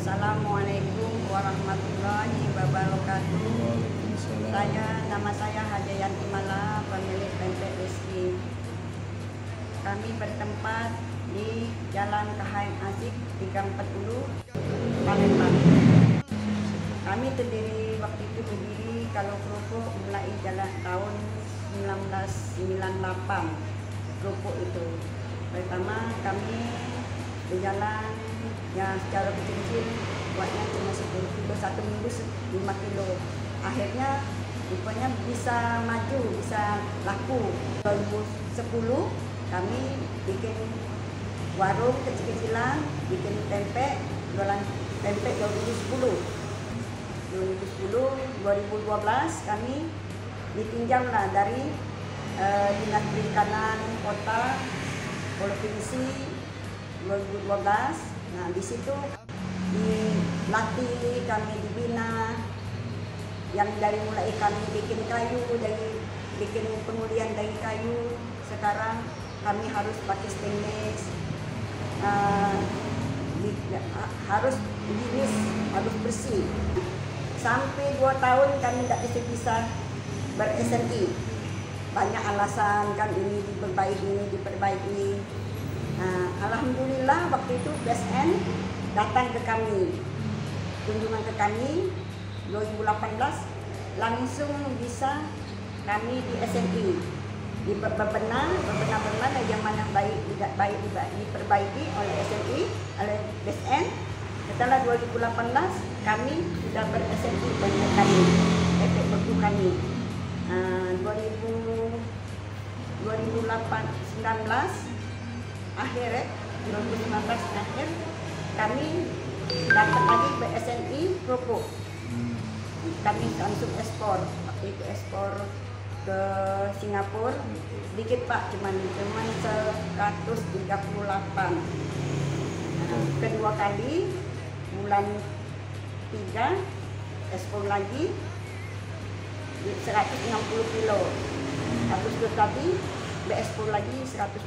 Assalamualaikum warahmatullahi wabarakatuh. Nama saya Hajayanti Mala, pemilik pempek Rizki. Kami bertempat di Jalan Kahayang Asik 340, Palembang. Kami waktu itu berdiri kalau kerupuk mulai jalan tahun 1998. Kerupuk itu pertama kami berjalan ya secara kecil-kecil, buatnya cuma 10 kilo, 1 minggu 5 kilo. Akhirnya rupanya bisa maju, bisa laku. 2010 kami bikin warung kecil-kecilan, bikin pempek, jualan pempek 2012 kami ditinjau lah dari Dinas Perikanan Kota Provinsi 2012. Nah, di situ dilatih, kami dibina, yang dari mulai kami bikin kayu, dari bikin pengulian dari kayu, sekarang kami harus pakai stainless, harus diiris, harus bersih. Sampai 2 tahun kami tidak bisa ber-SNI. Banyak alasan kan, ini diperbaiki. Nah, alhamdulillah waktu itu BSN datang ke kami, kunjungan ke kami 2018, langsung bisa kami di SNI, bebenah yang mana baik tidak baik juga diperbaiki oleh SNI, oleh BSN. Setelah 2018 kami sudah ber-SNI banyak kami, efek beku kami. 2019 akhir, 2019 akhir kami dapat lagi BSNI kerupuk. Kami langsung ekspor, waktu itu ekspor ke Singapura, sedikit Pak, cuman 138. Kedua kali bulan 3 ekspor lagi 160 kilo. Agustus tadi ekspor lagi 200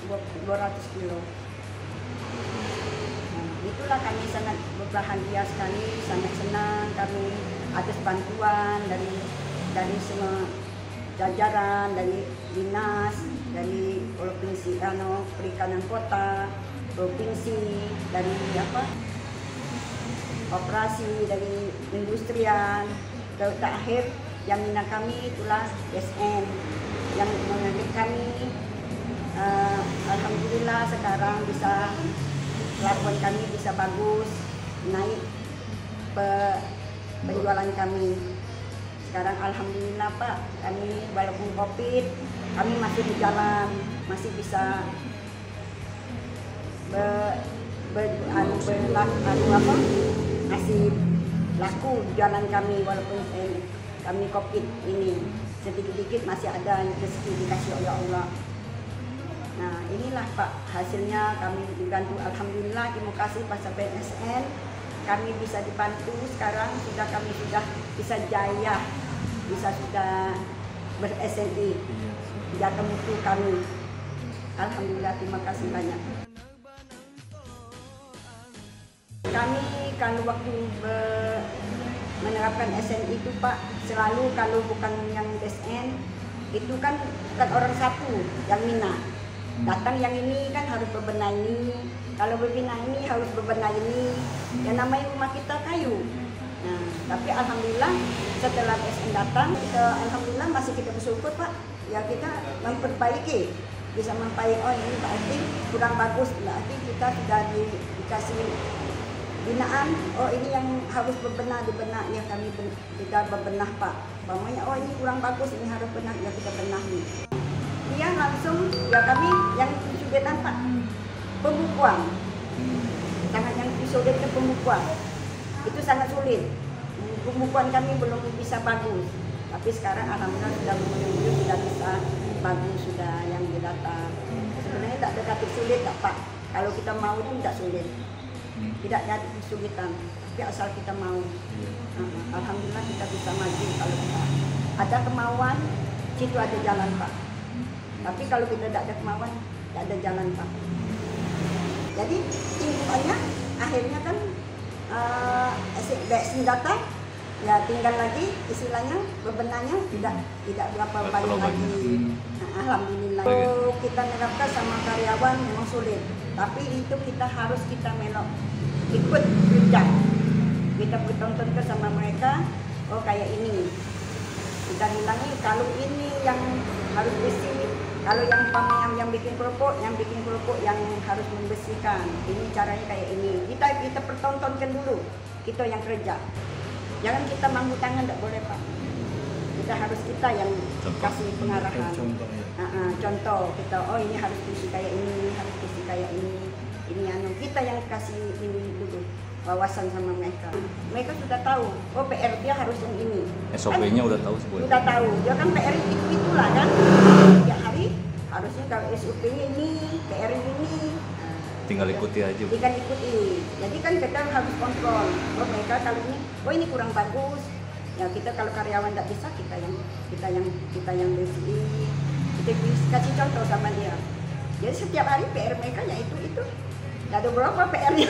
kilo. Nah, itulah kami sangat berbahagia sekali, sangat senang kami atas bantuan dari semua jajaran, dari dinas, dari provinsi perikanan kota, provinsi, dari operasi, dari industrian, terakhir yang minat kami itulah BSN yang mengajak kami. Alhamdulillah sekarang bisa laporan kami bisa bagus, naik penjualan kami. Sekarang alhamdulillah Pak, kami walaupun COVID kami masih di jalan, masih bisa masih laku jalan kami walaupun kami COVID ini. Sedikit-sedikit masih ada rezeki dikasih oleh Allah. Nah, inilah Pak hasilnya, kami dibantu. Alhamdulillah, terima kasih Pak BSN. Kami bisa dibantu sekarang, kami sudah bisa jaya, sudah ber-SNI, jaga mutu kami. Alhamdulillah, terima kasih banyak. Kami kalau waktu menerapkan SNI itu Pak, selalu kalau bukan yang BSN itu kan bukan orang satu yang minat. Datang yang ini kan harus bebenah ini, kalau bebenah ini harus bebenah ini. Yang namanya rumah kita kayu. Nah, tapi alhamdulillah setelah BSN datang, alhamdulillah masih kita bersyukur Pak. Ya kita memperbaiki, bisa memperbaiki. Oh ini berarti kurang bagus, berarti kita sudah dikasih binaan. Oh ini yang harus dibebenah ya, kami kita bebenah Pak. Bapaknya oh ini kurang bagus, ini harus benar ya, kita benahi. Dia langsung ya kami yang kesulitan Pak, pembukuan. Sangat yang sulit ke pembukuan. Itu sangat sulit. Pembukuan kami belum bisa bagus. Tapi sekarang alhamdulillah sudah menunjuk, sudah bisa bagus, sudah yang didata. Sebenarnya tidak ada kata sulit Pak. Kalau kita mau itu tidak sulit. Tidak ada kesulitan, tapi asal kita mau. Alhamdulillah kita bisa maju kalau kita ada kemauan, situ ada jalan Pak. Tapi kalau kita tidak ada kemauan, tidak ada jalan Pak. Jadi intinya akhirnya kan senjata, ya tinggal lagi istilahnya bebenahnya tidak berapa banyak lagi. Alhamdulillah. Kita menerapkan sama karyawan memang sulit, tapi itu kita harus melok ikut kerja. Kita bertonton ke sama mereka, oh kayak ini. Kita bilangi kalau ini yang harus bersih, kalau yang bikin kerupuk yang harus membersihkan. Ini caranya kayak ini. Kita pertontonkan dulu. Kita yang kerja. Jangan kita mampu tangan, tidak boleh Pak. Kita yang kasih pengarahan. Contoh kita, oh ini harus bersih kayak ini, harus bersih kayak ini. Ini kita yang kasih ini dulu. Wawasan sama mereka. Mereka sudah tahu, oh PR dia harus yang ini. SOP-nya udah tahu sebenarnya. Sudah tahu, dia kan PR itulah kan. Tiap hari harusnya kalau SOP-nya ini, PR ini. Tinggal ikuti aja. Tinggal ikuti. Jadi kan kita harus kontrol. Oh mereka kalau ini, oh ini kurang bagus. Ya kita kalau karyawan tidak bisa kita yang bersih. Kita kasih contoh sama dia. Jadi setiap hari PR mereka ya itu. Ada berapa PR-nya?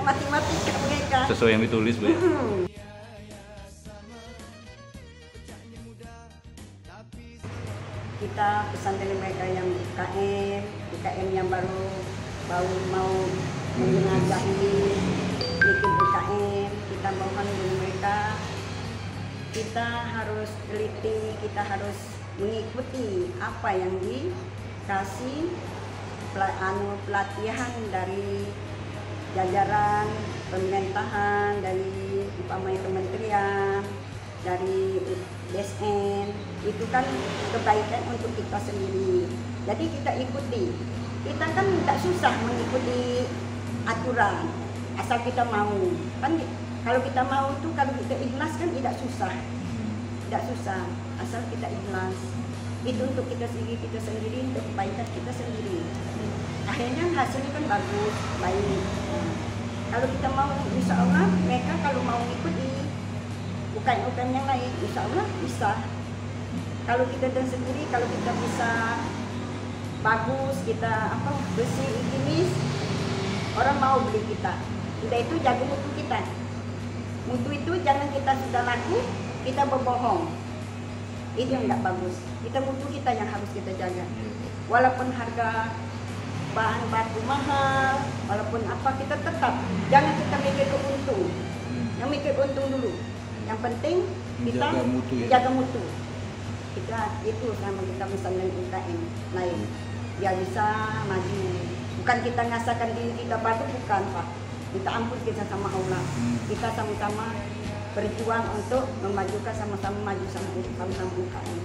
Matematika mereka. Sesuai yang ditulis, Bu. Kita pesan dari mereka yang UKM yang baru mau menjelajahi bikin UKM, kita mohon dari mereka. Kita harus teliti, kita harus mengikuti apa yang dikasih pelatihan dari jajaran pemerintahan, dari kementerian, dari DSN. Itu kan kebaikan untuk kita sendiri. Jadi kita ikuti. Kita kan tidak susah mengikuti aturan, asal kita mau. Kan kalau kita mau itu, kalau kita ikhlas kan tidak susah, asal kita ikhlas. Itu untuk kita sendiri, untuk kebaikan kita sendiri. Akhirnya hasilnya kan bagus, baik. Kalau kita mau, insya Allah mereka kalau mau ikuti UKM yang lain, insya Allah bisa. Kalau kita sendiri, kalau kita bisa bagus, kita bersih, higienis, orang mau beli kita. Udah itu jaga mutu kita. Mutu itu jangan kita sudah laku, kita berbohong. Itu yang nggak bagus. Kita mutu kita yang harus kita jaga. Walaupun harga bahan baku mahal, walaupun apa, kita tetap jangan kita mikir ke untung. Yang mikir untung dulu. Yang penting kita jaga mutu. Kita itu sama kita misalnya UKM lain, biar bisa maju. Bukan kita ngasakan diri kita bagus, bukan Pak. Kita ampun kita sama Allah. Kita sama-sama berjuang untuk memajukan, sama-sama maju sama UKM.